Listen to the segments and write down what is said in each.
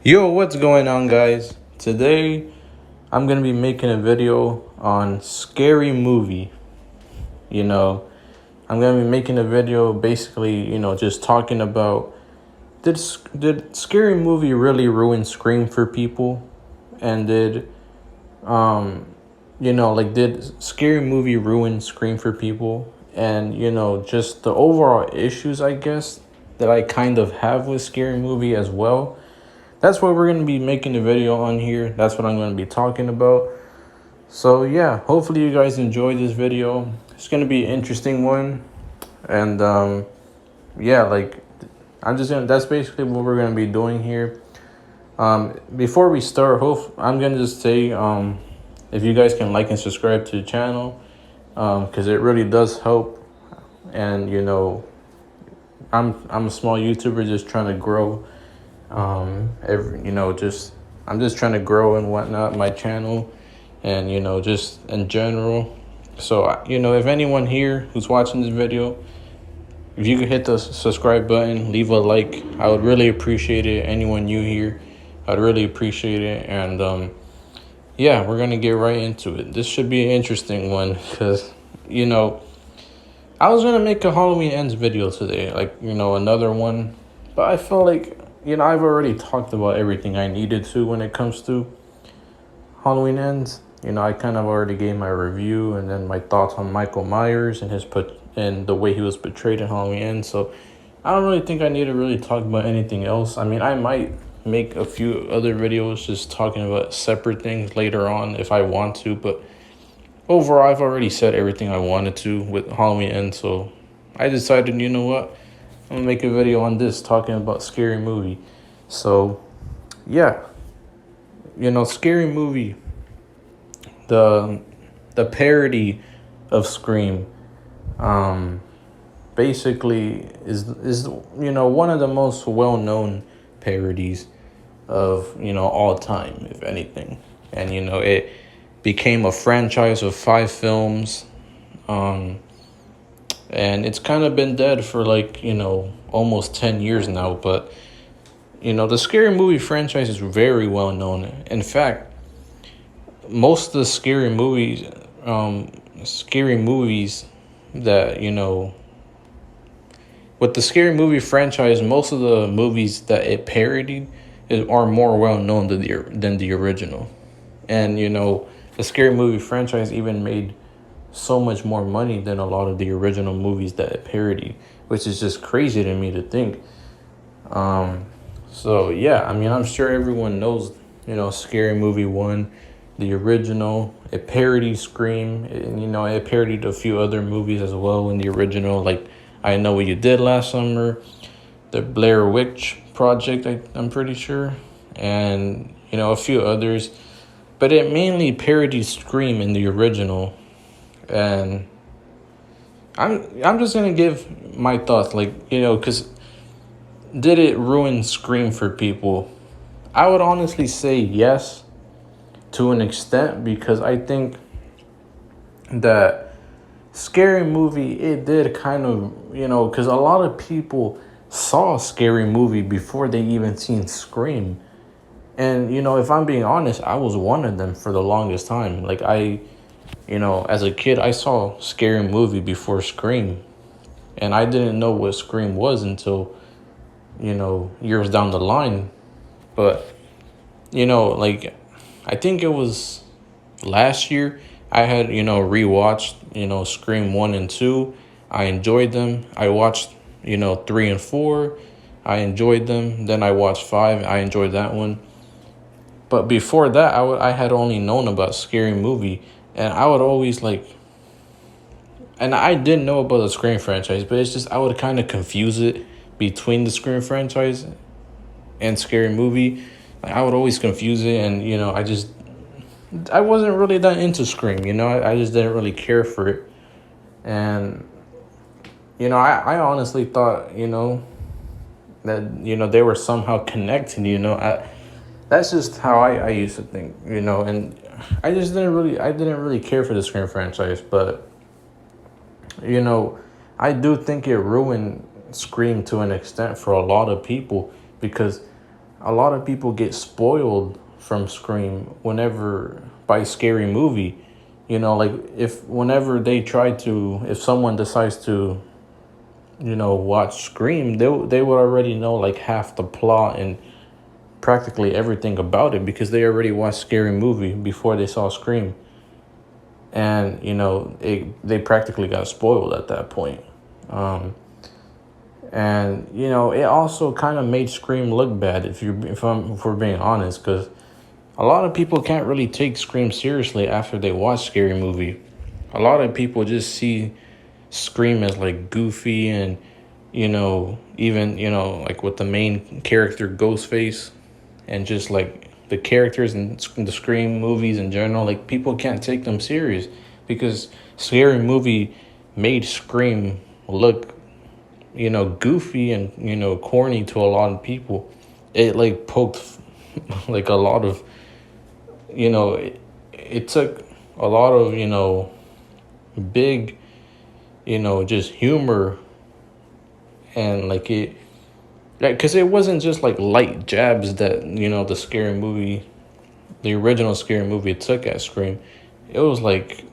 Yo, what's going on, guys? Today I'm gonna be making a video on Scary Movie. You know, I'm gonna be making a video basically, just talking about did Scary Movie really ruin Scream for people? And um did Scary Movie ruin Scream for people? And just the overall issues, I guess, that I kind of have with Scary Movie as well. That's what we're going to be making a video on here. That's what I'm going to be talking about. So yeah, hopefully you guys enjoy this video. It's going to be an interesting one. And yeah, that's basically what we're going to be doing here. Before we start, I'm going to just say if you guys can like and subscribe to the channel, because it really does help. And I'm a small YouTuber just trying to grow. I'm just trying to grow and whatnot, my channel, and just in general. So if anyone here who's watching this video, if you could hit the subscribe button, leave a like, I would really appreciate it. Anyone new here, I'd really appreciate it. And yeah, we're gonna get right into it. This should be an interesting one because I was gonna make a Halloween Ends video today, another one, but I feel like I've already talked about everything I needed to when it comes to Halloween Ends. I kind of already gave my review and then my thoughts on Michael Myers and and the way he was portrayed in Halloween Ends. So I don't really think I need to really talk about anything else. I mean, I might make a few other videos just talking about separate things later on if I want to, but overall, I've already said everything I wanted to with Halloween Ends. So I decided, you know what? I'm gonna make a video on this talking about Scary Movie. So yeah, Scary Movie, the parody of Scream, basically is one of the most well-known parodies of all time, if anything. And it became a franchise of 5 films. And it's kind of been dead for almost 10 years now. But the Scary Movie franchise is very well known. In fact, most of the scary movies that with the Scary Movie franchise, most of the movies that it parodied are more well known than the original. And the Scary Movie franchise even made so much more money than a lot of the original movies that it parodied, which is just crazy to me to think. So yeah, I mean, I'm sure everyone knows, Scary Movie 1, the original. It parodied Scream, and it parodied a few other movies as well in the original, like I Know What You Did Last Summer, the Blair Witch Project, I'm pretty sure, and a few others. But it mainly parodied Scream in the original. And I'm just gonna give my thoughts, because did it ruin Scream for people? I would honestly say yes, to an extent, because I think that Scary Movie, it did kind of, because a lot of people saw Scary Movie before they even seen Scream. And if I'm being honest, I was one of them for the longest time. As a kid, I saw Scary Movie before Scream. And I didn't know what Scream was until, years down the line. But, I think it was last year I had, rewatched, Scream 1 and 2. I enjoyed them. I watched, 3 and 4. I enjoyed them. Then I watched 5. I enjoyed that one. But before that, I had only known about Scary Movie. And I would always and I didn't know about the Scream franchise, but it's just I would kind of confuse it between the Scream franchise and Scary Movie. I would always confuse it, and I wasn't really that into Scream. I just didn't really care for it, and I honestly thought that they were somehow connected. That's just how I used to think. And I didn't really care for the Scream franchise, but I do think it ruined Scream to an extent for a lot of people, because a lot of people get spoiled from Scream whenever by Scary Movie. You know, like if whenever they try to, if someone decides to, watch Scream, they would already know like half the plot and practically everything about it because they already watched Scary Movie before they saw Scream, and they practically got spoiled at that point. And it also kind of made Scream look bad if we're being honest, because a lot of people can't really take Scream seriously after they watch Scary Movie. A lot of people just see Scream as like goofy and even like with the main character Ghostface and just like the characters in the Scream movies in general, like people can't take them serious because Scary Movie made Scream look goofy and corny to a lot of people. It like poked like a lot of it took a lot of big just humor, and like it, like, because it wasn't just like light jabs that the Scary Movie, the original Scary Movie took at Scream. It was like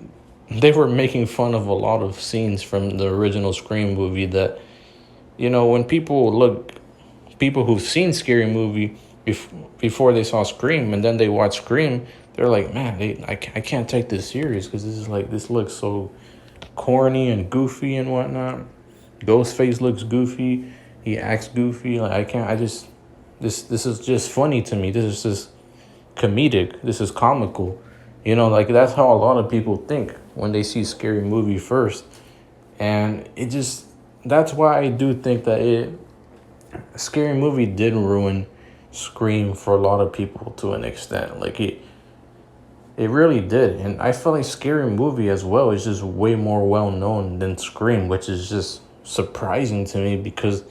they were making fun of a lot of scenes from the original Scream movie that when people who've seen Scary Movie before they saw Scream and then they watch Scream, they're like, man, I can't take this serious because this looks so corny and goofy and whatnot. Ghostface looks goofy. He acts goofy. Like this is just funny to me. This is just comedic. This is comical. Like that's how a lot of people think when they see Scary Movie first. And that's why I do think that Scary Movie did ruin Scream for a lot of people to an extent. Like it really did. And I feel like Scary Movie as well is just way more well known than Scream, which is just surprising to me because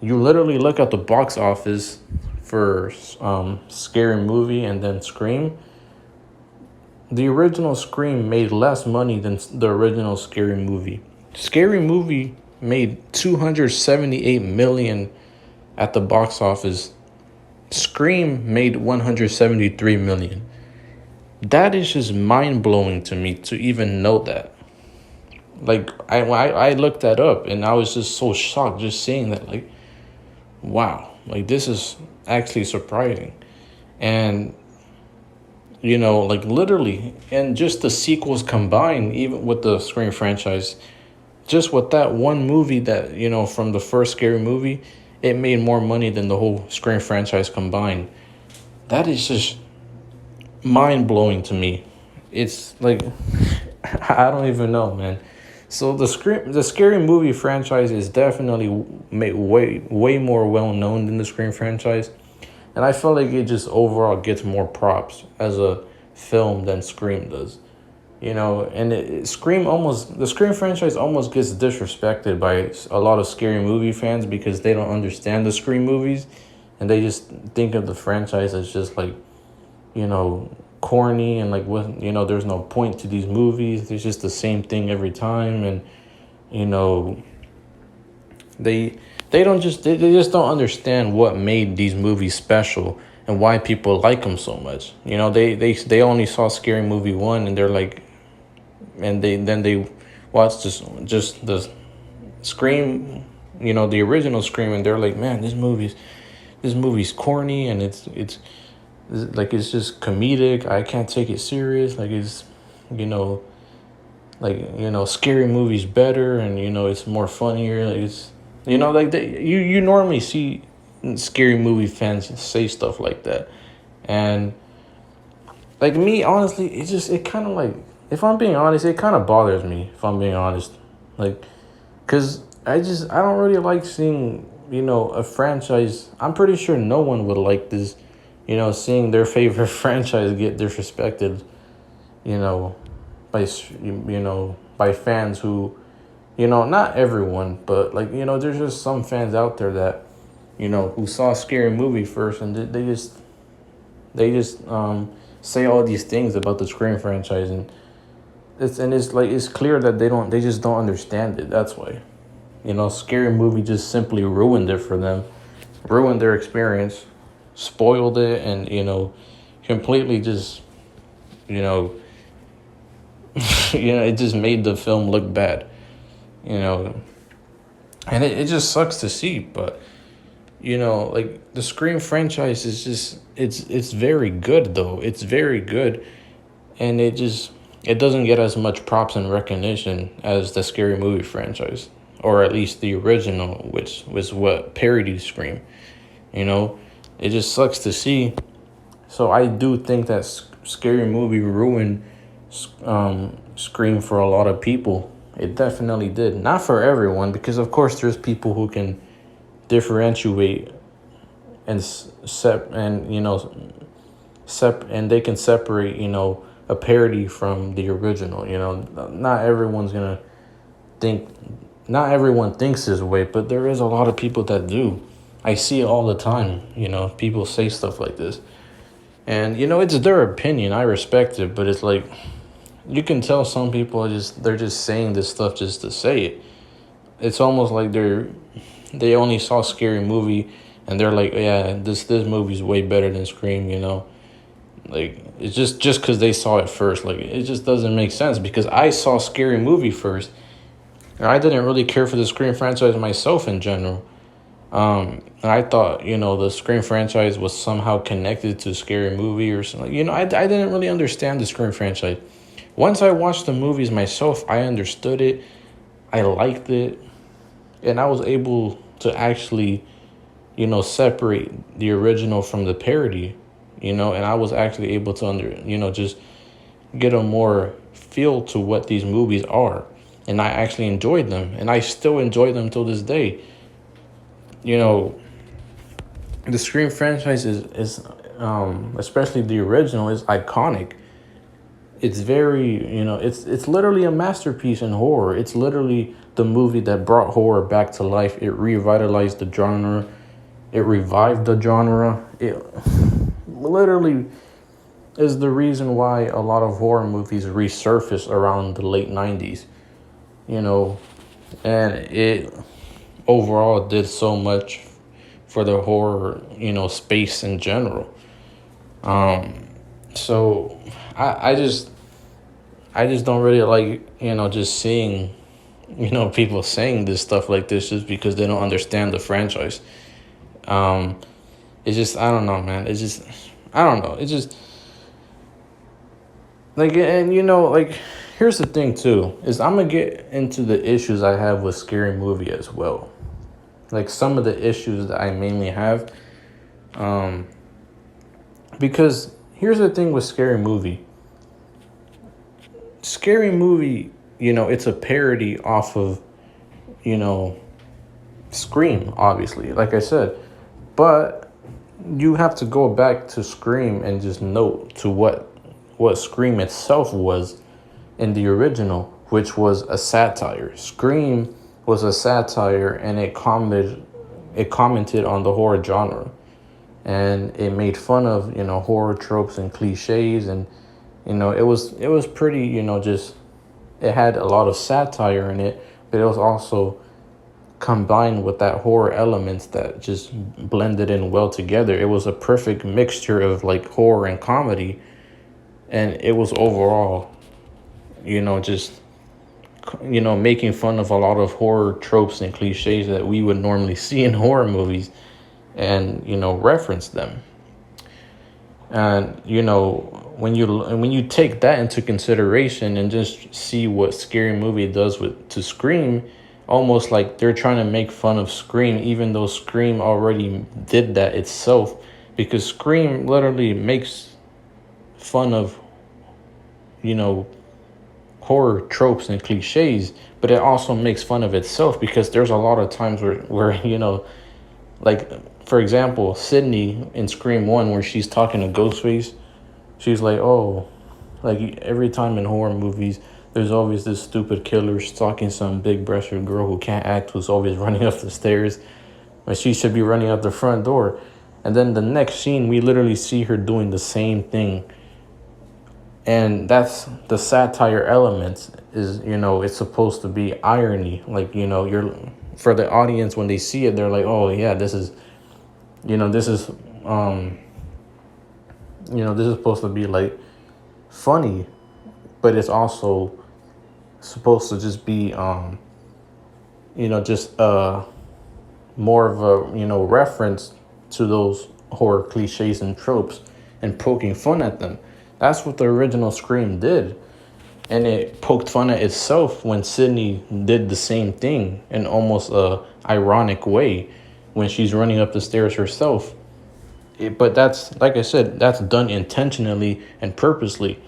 you literally look at the box office for Scary Movie and then Scream. The original Scream made less money than the original Scary Movie. Scary Movie made $278 million at the box office. Scream made $173 million. That is just mind-blowing to me to even know that. Like, I looked that up, and I was just so shocked just seeing that. Like, wow. Like, this is actually surprising. And, like, literally, and just the sequels combined, even with the Scream franchise, just with that one movie that, from the first Scary Movie, it made more money than the whole Scream franchise combined. That is just mind-blowing to me. It's like, I don't even know, man. So the Scary Movie franchise is definitely made way more well-known than the Scream franchise. And I feel like it just overall gets more props as a film than Scream does. And the Scream franchise almost gets disrespected by a lot of Scary Movie fans because they don't understand the Scream movies and they just think of the franchise as just like, corny and like what there's no point to these movies. It's just the same thing every time, and they just don't understand what made these movies special and why people like them so much. They only saw Scary Movie 1 and they're like, and they watched just the Scream, the original Scream, and they're like, man, this movie's corny and it's like it's just comedic. I can't take it serious. Like it's Scary Movie's better and it's more funnier. Like it's like you normally see Scary Movie fans say stuff like that. And like me, honestly, it kind of like, if I'm being honest, it kind of bothers me, if I'm being honest. Like, because I don't really like seeing, a franchise. I'm pretty sure no one would like this, seeing their favorite franchise get disrespected, by fans who, not everyone, but like, there's just some fans out there that, who saw Scary Movie first and they just say all these things about the Scream franchise, and it's clear that they just don't understand it. That's why, Scary Movie just simply ruined it for them, ruined their experience, spoiled it, and completely just you know it just made the film look bad. you know and it just sucks to see. But like, the Scream franchise is just, it's very good, though. It's very good, and it doesn't get as much props and recognition as the Scary Movie franchise, or at least the original, which was what parodied Scream. You know, it just sucks to see. So I do think that Scary Movie ruined Scream for a lot of people. It definitely did. Not for everyone, because of course there's people who can differentiate and and they can separate a parody from the original. Not everyone's gonna think. Not everyone thinks this way, but there is a lot of people that do. I see it all the time. People say stuff like this, and it's their opinion. I respect it, but it's like, you can tell some people they're just saying this stuff just to say it. It's almost like they only saw Scary Movie and they're like, yeah, this movie's way better than Scream. Like, it's just because they saw it first. Like, it just doesn't make sense, because I saw Scary Movie first, and I didn't really care for the Scream franchise myself in general. And I thought, the Scream franchise was somehow connected to Scary Movie or something. I didn't really understand the Scream franchise. Once I watched the movies myself, I understood it. I liked it. And I was able to actually, separate the original from the parody, and I was actually able to just get a more feel to what these movies are. And I actually enjoyed them, and I still enjoy them till this day. The Scream franchise is especially the original, is iconic. It's very, it's literally a masterpiece in horror. It's literally the movie that brought horror back to life. It revitalized the genre. It revived the genre. It literally is the reason why a lot of horror movies resurfaced around the late 90s. And it overall did so much for the horror, space in general. So I just don't really like, just seeing, people saying this stuff like this just because they don't understand the franchise. It's just, I don't know, man. It's just, I don't know. It's just, like, and like, here's the thing too, is I'm gonna get into the issues I have with Scary Movie as well. Like, some of the issues that I mainly have, because here's the thing with Scary Movie. Scary Movie, it's a parody off of, Scream, obviously, like I said. But you have to go back to Scream and just note to what Scream itself was in the original, which was a satire. Scream was a satire, and it commented on the horror genre. And it made fun of, horror tropes and cliches, and it was pretty, just, it had a lot of satire in it, but it was also combined with that horror elements that just blended in well together. It was a perfect mixture of like horror and comedy, and it was overall, just, making fun of a lot of horror tropes and cliches that we would normally see in horror movies, and reference them. And when you take that into consideration and just see what Scary Movie does to Scream, almost like they're trying to make fun of Scream, even though Scream already did that itself, because Scream literally makes fun of horror tropes and cliches, but it also makes fun of itself, because there's a lot of times where like, for example, Sydney in Scream 1, where she's talking to Ghostface, she's like, oh, like, every time in horror movies, there's always this stupid killer stalking some big-breasted girl who can't act, who's always running up the stairs, but she should be running out the front door. And then the next scene, we literally see her doing the same thing. And that's the satire elements, is, it's supposed to be irony. Like, you're, for the audience, when they see it, they're like, oh yeah, this is this is supposed to be like funny, but it's also supposed to just be, just more of a, reference to those horror cliches and tropes and poking fun at them. That's what the original Scream did. And it poked fun at itself when Sydney did the same thing in almost a ironic way when she's running up the stairs herself. But that's, like I said, that's done intentionally and purposely.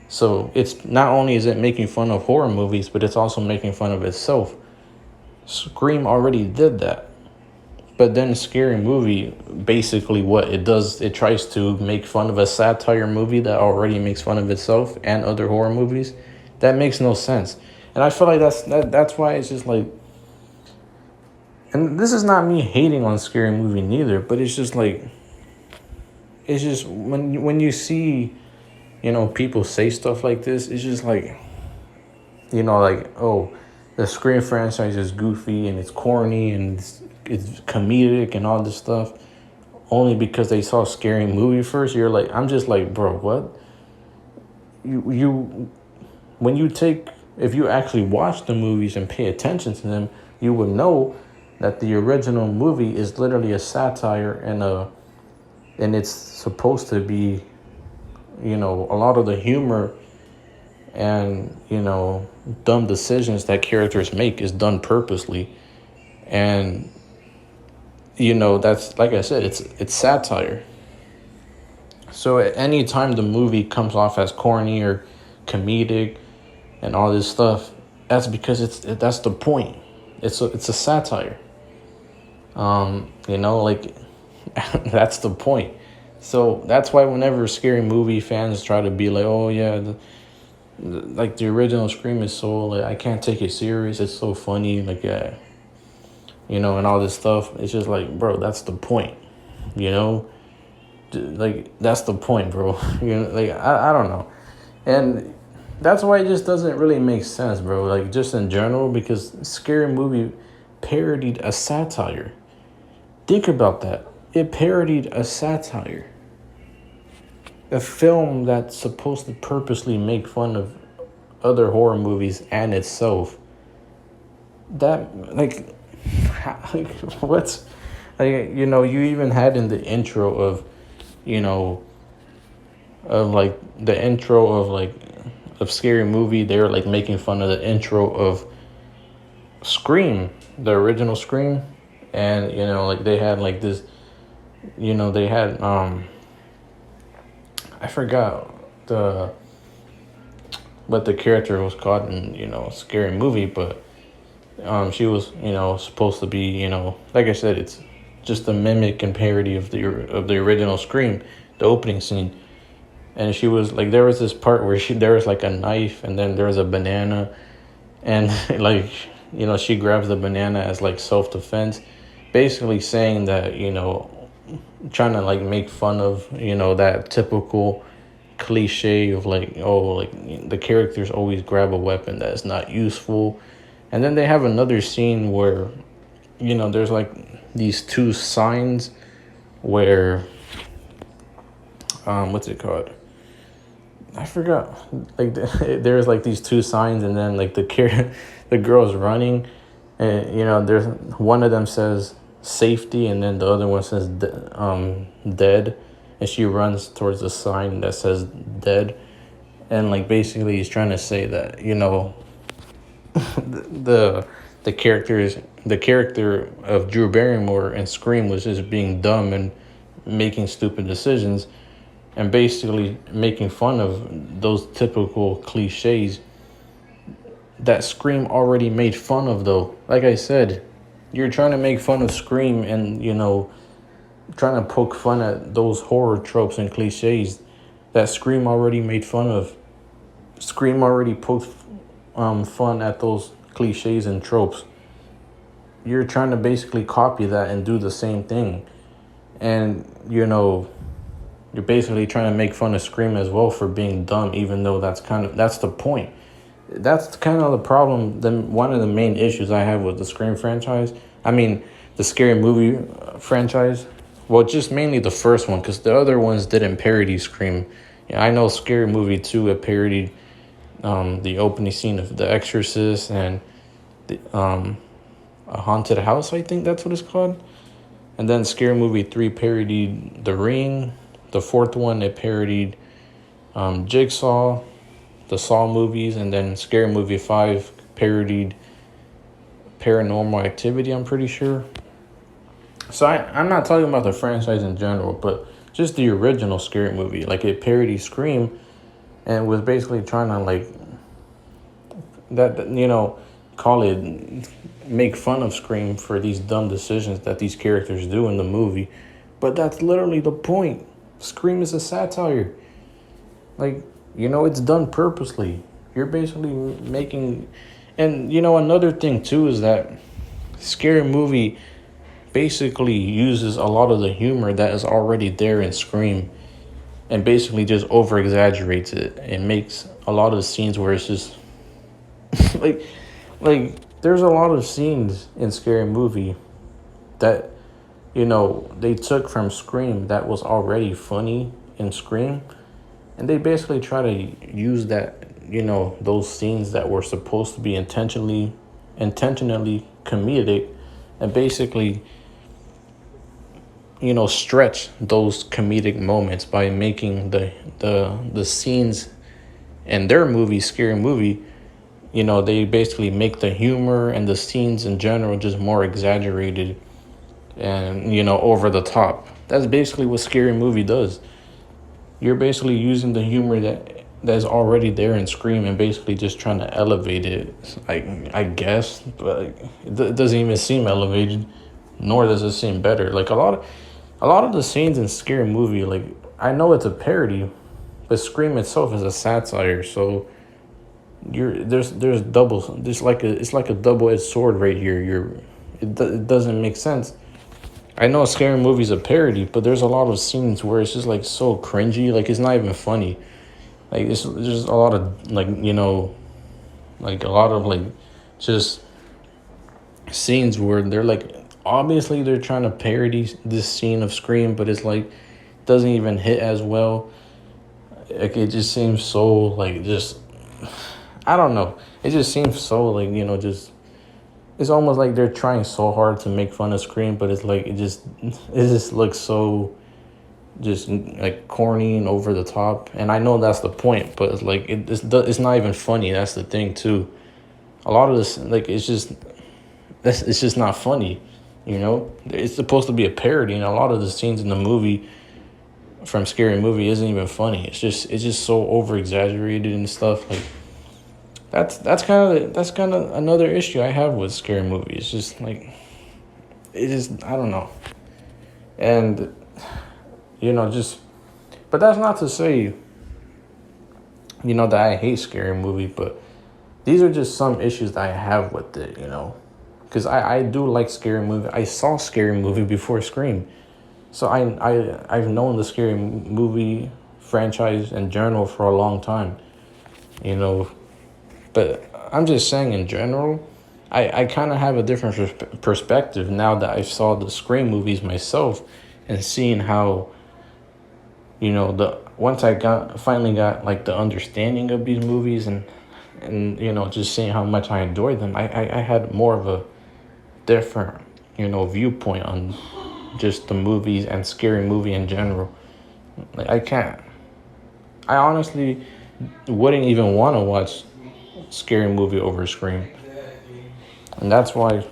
So it's not only is it making fun of horror movies, but it's also making fun of itself. Scream already did that. But then Scary Movie, basically what it does, it tries to make fun of a satire movie that already makes fun of itself and other horror movies. That makes no sense. And I feel like that's why it's just like, and this is not me hating on Scary Movie neither, but it's just like, it's just when you see, people say stuff like this, it's just like, oh, the Scream franchise is goofy and it's corny and it's comedic and all this stuff, only because they saw Scary Movie first. You're like, I'm just like, bro, what? When you take, if you actually watch the movies and pay attention to them, you would know that the original movie is literally a satire and it's supposed to be, a lot of the humor and, dumb decisions that characters make is done purposely. And, that's, like I said, it's satire. So at any time the movie comes off as corny or comedic and all this stuff, that's because that's the point. It's a satire. That's the point. So that's why whenever Scary Movie fans try to be like, oh yeah, the original Scream is so, like, I can't take it serious, it's so funny, like, yeah, and all this stuff, it's just like, bro, that's the point, like, that's the point, bro. I don't know. And that's why it just doesn't really make sense, bro, like, just in general, because Scary Movie parodied a satire. Think about that. It parodied a satire. A film that's supposed to purposely make fun of other horror movies and itself. That, like what's, like, you even had in the intro of, of Scary Movie, they were like making fun of the intro of Scream, the original Scream. And, they had like this, they had, I forgot what the character was called in, Scary Movie, but she was, supposed to be, like I said, it's just a mimic and parody of the original Scream, the opening scene. And she was like, there was this part where there was like a knife and then there was a banana, and like, she grabs the banana as like self-defense, basically saying that, trying to like make fun of, that typical cliche of like, oh, like the characters always grab a weapon that is not useful. And then they have another scene where, there's like these two signs where, what's it called? I forgot. Like there's like these two signs, and then like the girl's running, and there's one of them says safety, and then the other one says dead, and she runs towards the sign that says dead, and like basically he's trying to say that the character of Drew Barrymore in Scream was just being dumb and making stupid decisions, and basically making fun of those typical cliches that Scream already made fun of, though. Like I said, you're trying to make fun of Scream and, trying to poke fun at those horror tropes and cliches that Scream already made fun of. Scream already poked fun at those cliches and tropes. You're trying to basically copy that and do the same thing. And, you're basically trying to make fun of Scream as well for being dumb, even though that's the point. That's kind of the problem. One of the main issues I have with the Scream franchise, I mean, the Scary Movie franchise, Well, just mainly the first one, because the other ones didn't parody Scream. Yeah, I know Scary Movie 2, it parodied the opening scene of The Exorcist and a haunted house, I think that's what it's called. And then Scary Movie 3 parodied The Ring. The fourth one, it parodied Jigsaw, the Saw movies. And then Scary Movie 5 parodied Paranormal Activity, I'm pretty sure. So I'm not talking about the franchise in general, but just the original Scary Movie. Like, it parodied Scream and was basically trying to, like, call it, make fun of Scream for these dumb decisions that these characters do in the movie. But that's literally the point. Scream is a satire. Like, it's done purposely. You're basically making... And, another thing, too, is that Scary Movie basically uses a lot of the humor that is already there in Scream and basically just over-exaggerates it and makes a lot of scenes where it's just... like, there's a lot of scenes in Scary Movie that, they took from Scream that was already funny in Scream. And they basically try to use that, those scenes that were supposed to be intentionally comedic and basically, stretch those comedic moments by making the scenes in their movie, Scary Movie, they basically make the humor and the scenes in general just more exaggerated and, over the top. That's basically what Scary Movie does. You're basically using the humor that's already there in Scream and basically just trying to elevate it, I guess, but it doesn't even seem elevated, nor does it seem better. Like, a lot of the scenes in Scary Movie, like, I know it's a parody, but Scream itself is a satire, so there's double, it's like a double-edged sword right here. It doesn't make sense. I know Scary Movie's a parody, but there's a lot of scenes where it's just, like, so cringy, like, it's not even funny. Like, it's just a lot of, like, like, a lot of, like, just scenes where they're, like, obviously they're trying to parody this scene of Scream, but it's, like, doesn't even hit as well. Like, it just seems so, like, just, I don't know. It just seems so, like, just... It's almost like they're trying so hard to make fun of Scream, but it's like it just looks so just like corny and over the top. And I know that's the point, but it's like it's not even funny. That's the thing too. A lot of this, like, it's just not funny. It's supposed to be a parody, and a lot of the scenes in the movie from Scary Movie isn't even funny. It's just so over exaggerated and stuff. Like, That's kind of another issue I have with Scary Movie. It's just like, I don't know. And, but that's not to say, that I hate Scary Movie, but these are just some issues that I have with it, because I do like Scary Movie. I saw Scary Movie before Scream. So I've known the Scary Movie franchise in general for a long time, But I'm just saying in general, I kind of have a different perspective now that I saw the Scream movies myself and seeing how, once I finally got like the understanding of these movies and just seeing how much I enjoyed them, I had more of a different, viewpoint on just the movies and Scary Movie in general. Like, I honestly wouldn't even want to watch Scary Movie over Scream. And that's why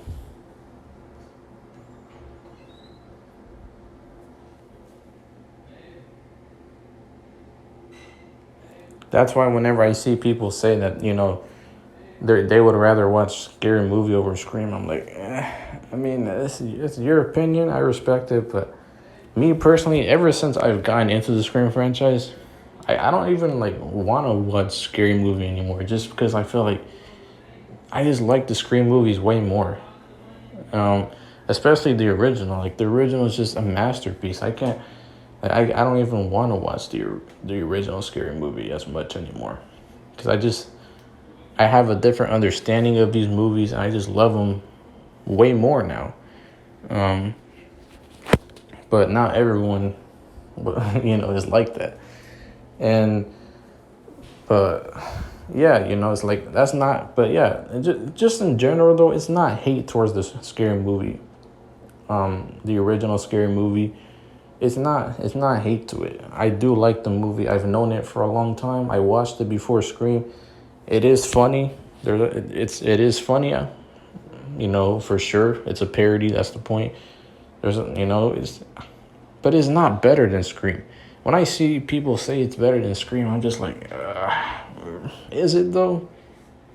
whenever I see people say that, they would rather watch Scary Movie over Scream, I'm like, I mean, it's your opinion, I respect it, but me personally, ever since I've gotten into the Scream franchise, I don't even like want to watch Scary Movie anymore, just because I feel like I just like the Scream movies way more. Especially the original. Like, the original is just a masterpiece. I don't even want to watch the original Scary Movie as much anymore, because I have a different understanding of these movies, and I just love them way more now. but not everyone, is like that. And but yeah, it's like that's not. But yeah, just in general though, it's not hate towards the scary movie. The original scary movie. It's not hate to it. I do like the movie. I've known it for a long time. I watched it before Scream. It is funny. It is funny. For sure. It's a parody. That's the point. But it's not better than Scream. When I see people say it's better than Scream, I'm just like, is it though?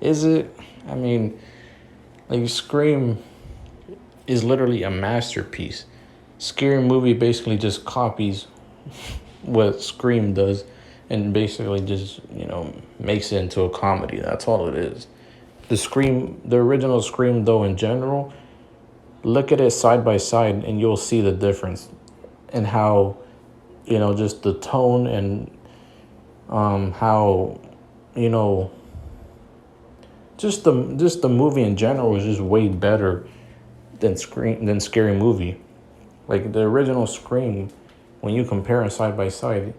Is it? I mean, like Scream is literally a masterpiece. Scary Movie basically just copies what Scream does and basically just, makes it into a comedy. That's all it is. The original Scream though in general, look at it side by side and you'll see the difference in how, just the tone and how, just the movie in general is just way better than Scary Movie. Like the original Scream, when you compare it side by side,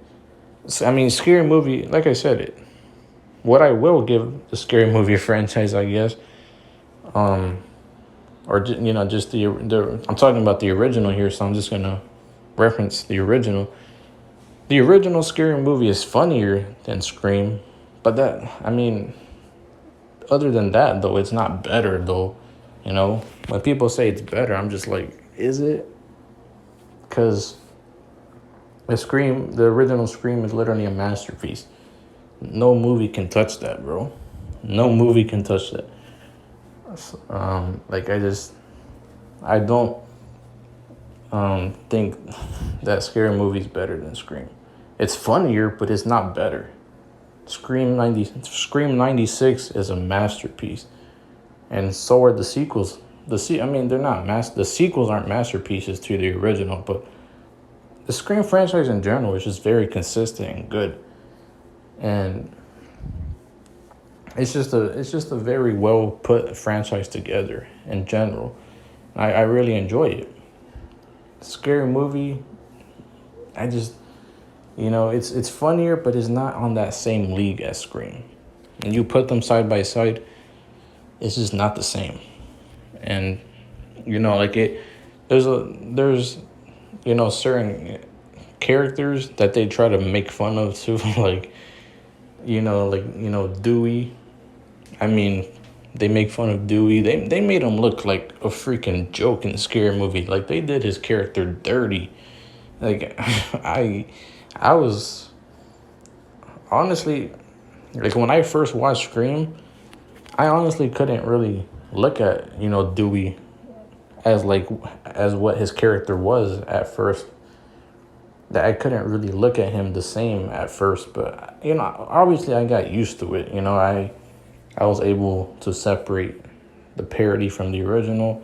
I mean, Scary Movie. Like I said, what I will give the Scary Movie franchise, I guess, or just the. I'm talking about the original here, so I'm just gonna reference the original. The original Scary Movie is funnier than Scream, but other than that though, it's not better though. When people say it's better, I'm just like, is it? Because the original Scream is literally a masterpiece. No movie can touch that, bro. No movie can touch that. I don't think that Scary Movie is better than Scream. It's funnier, but it's not better. Scream 96 is a masterpiece, and so are the sequels. They're not the sequels aren't masterpieces to the original, but the Scream franchise in general is just very consistent and good, and it's just a very well put franchise together in general. I really enjoy it. Scary Movie, I just it's funnier, but it's not on that same league as Scream. And you put them side by side, it's just not the same. And there's certain characters that they try to make fun of too, like Dewey. I mean, they make fun of Dewey. They made him look like a freaking joke in the Scary Movie. Like they did his character dirty. Like I was honestly, like when I first watched Scream, I honestly couldn't really look at Dewey as what his character was at first. That I couldn't really look at him the same at first, but obviously I got used to it. I was able to separate the parody from the original.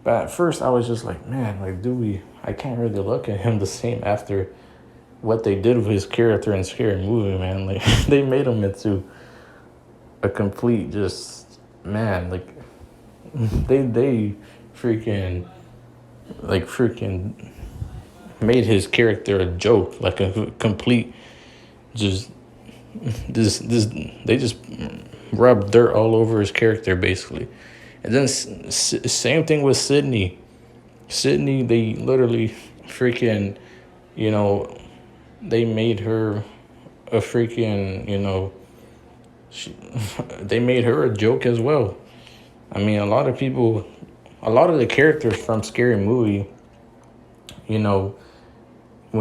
But at first I was just like, man, like Dewey, I can't really look at him the same after what they did with his character in Scary Movie, man. Like they made him into a complete just man, like they freaking made his character a joke, like a complete just this they just rubbed dirt all over his character basically. And then same thing with Sydney. Sydney, they literally freaking they made her a freaking they made her a joke as well. I mean, a lot of the characters from Scary Movie, if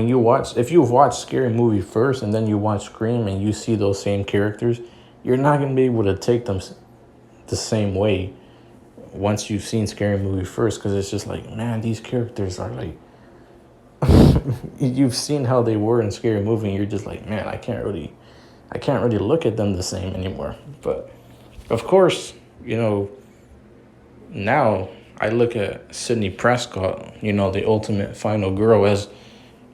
you watch Scary Movie first and then you watch Scream and you see those same characters, you're not going to be able to take them the same way once you've seen Scary Movie first, because it's just like, man, these characters are like, you've seen how they were in Scary Movie and you're just like, man, I can't really look at them the same anymore. But of course, now I look at Sydney Prescott, the ultimate final girl, as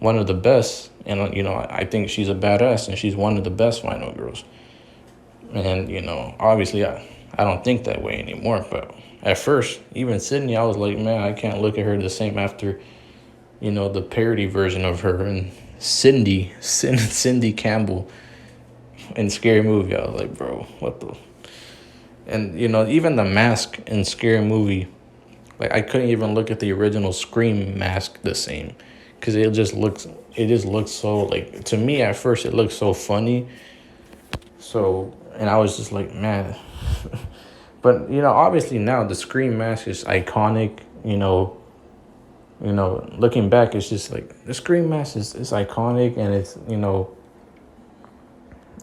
one of the best. And, I think she's a badass and she's one of the best final girls. And, obviously I don't think that way anymore. But at first, even Sydney, I was like, man, I can't look at her the same after you know, the parody version of her, and Cindy Campbell in Scary Movie. I was like, bro, what the? And you know, even the mask in Scary Movie, like I couldn't even look at the original Scream mask the same, because it just looks so, like, to me at first it looked so funny. So, and I was just like, man. But you know, obviously now the Scream mask is iconic. Looking back, it's just like the Scream mask is iconic, and it's,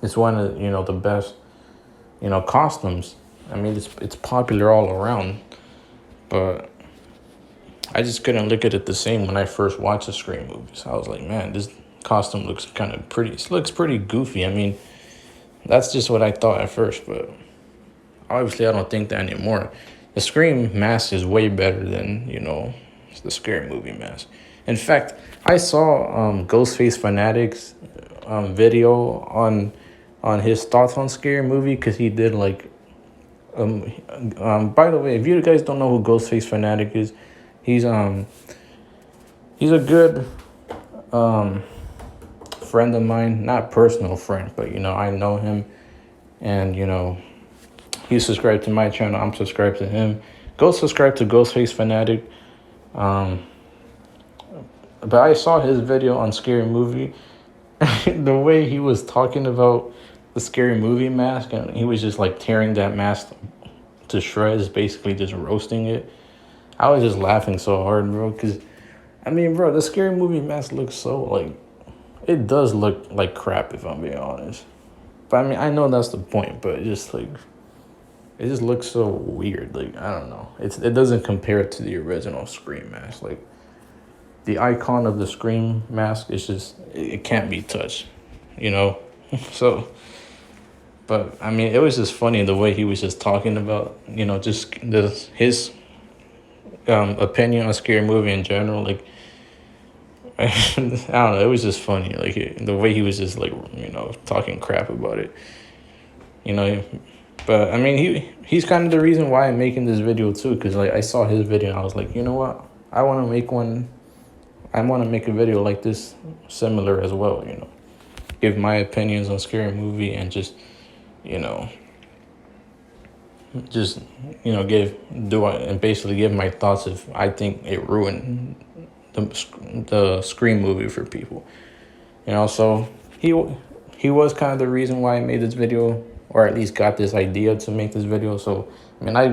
it's one of, the best, costumes. I mean, it's popular all around, but I just couldn't look at it the same when I first watched the Scream movies. I was like, man, this costume looks kind of pretty. It looks pretty goofy. I mean, that's just what I thought at first, but obviously I don't think that anymore. The Scream mask is way better than, the Scary Movie mask. In fact, I saw Ghostface Fanatic's video on his thoughts on Scary Movie, because he did like by the way, if you guys don't know who Ghostface Fanatic is, he's he's a good friend of mine, not personal friend, but I know him, and he's subscribed to my channel. I'm subscribed to him. Go subscribe to Ghostface Fanatic. But I saw his video on Scary Movie. The way he was talking about the Scary Movie mask, and he was just like tearing that mask to shreds, basically just roasting it. I was just laughing so hard, bro, because I mean, bro, the Scary Movie mask looks so, like, it does look like crap, if I'm being honest. But I mean, I know that's the point, but it just looks so weird. Like, I don't know. It doesn't compare to the original Scream mask. Like, the icon of the Scream mask is just, it can't be touched, So, but I mean, it was just funny the way he was just talking about, just his opinion on Scary Movie in general. Like, I don't know, it was just funny. Like, the way he was just like, talking crap about it, you know. But I mean, he's kind of the reason why I'm making this video too, because like I saw his video and I was like, you know what, I want to make one. I want to make a video like this, similar as well. Give my opinions on Scary Movie, and just, and basically give my thoughts if I think it ruined the Scream movie for people. So he was kind of the reason why I made this video, or at least got this idea to make this video. So I mean, I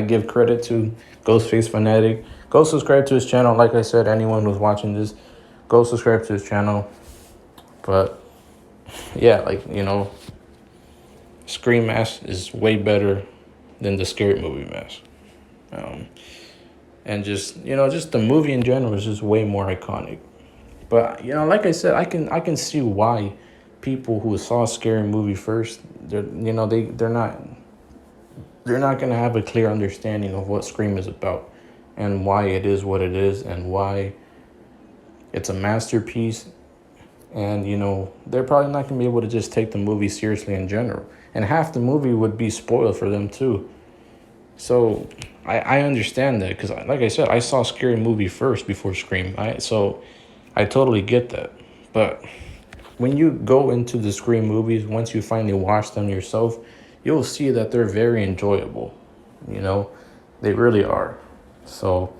give credit to Ghostface Fanatic. Go subscribe to his channel. Like I said, anyone who's watching this, go subscribe to his channel. But yeah, like, Scream mask is way better than the Scary Movie mask. And just the movie in general is just way more iconic. But like I said, I can see why people who saw Scary Movie first, they're not gonna have a clear understanding of what Scream is about, and why it is what it is, and why it's a masterpiece. And they're probably not gonna be able to just take the movie seriously in general, and half the movie would be spoiled for them too. So I understand that, because like I said, I saw Scary Movie first before Scream. So I totally get that. But when you go into the Scream movies, once you finally watch them yourself, you'll see that they're very enjoyable. They really are. So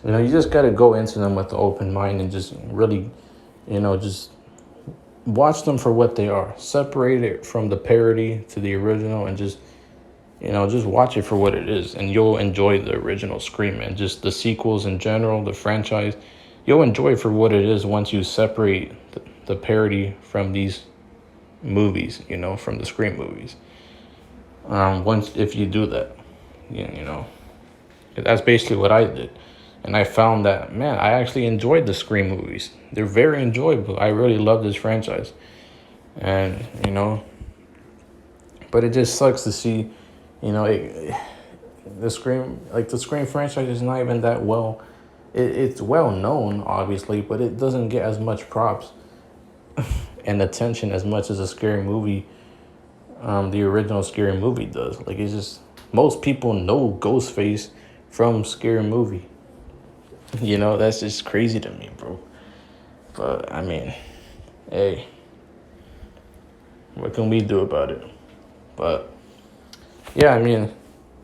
you just got to go into them with an open mind, and just really just watch them for what they are. Separate it from the parody to the original, and just just watch it for what it is, and you'll enjoy the original Scream, and just the sequels in general, the franchise. You'll enjoy it for what it is once you separate the parody from these movies, from the Scream movies. If you do that, that's basically what I did. And I found that, man, I actually enjoyed the Scream movies. They're very enjoyable. I really love this franchise. And, but it just sucks to see, the Scream franchise is not even that well. It's well known, obviously, but it doesn't get as much props and attention as much as a Scary Movie, the original Scary Movie does. Like, it's just, most people know Ghostface from Scary Movie. You know, that's just crazy to me, bro. But I mean, hey, what can we do about it? But yeah, I mean,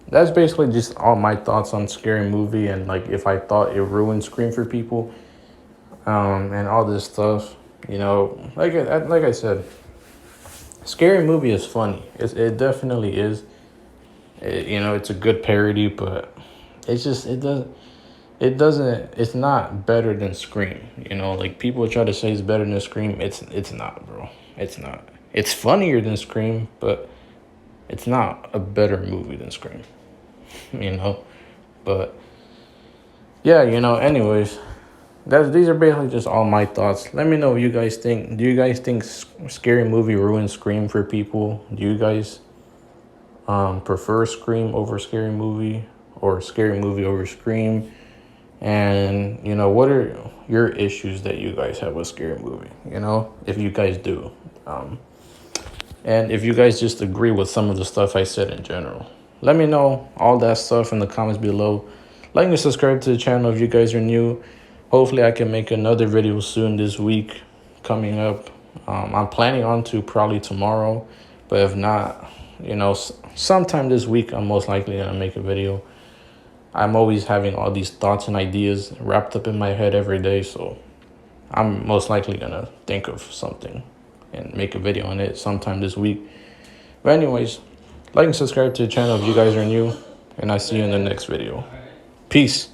that's basically just all my thoughts on Scary Movie, and like if I thought it ruined Scream for people, and all this stuff. You know, like I said, Scary Movie is funny. It definitely is. You know, it's a good parody, but it's just it doesn't it's not better than Scream. You know, like people try to say it's better than Scream. It's not, bro. It's not. It's funnier than Scream, but it's not a better movie than Scream. You know, but yeah, you know. Anyways, these are basically just all my thoughts. Let me know what you guys think. Do you guys think Scary Movie ruined Scream for people? Do you guys prefer Scream over Scary Movie, or Scary Movie over Scream? And you know, what are your issues that you guys have with Scary Movie? You know, if you guys do, and if you guys just agree with some of the stuff I said in general, let me know all that stuff in the comments below. Like and subscribe to the channel if you guys are new. Hopefully I can make another video soon this week coming up. I'm planning on to probably tomorrow, but if not, you know, sometime this week I'm most likely gonna make a video. I'm always having all these thoughts and ideas wrapped up in my head every day, so I'm most likely gonna think of something and make a video on it sometime this week. But anyways, like and subscribe to the channel if you guys are new, and I'll see you in the next video. Peace.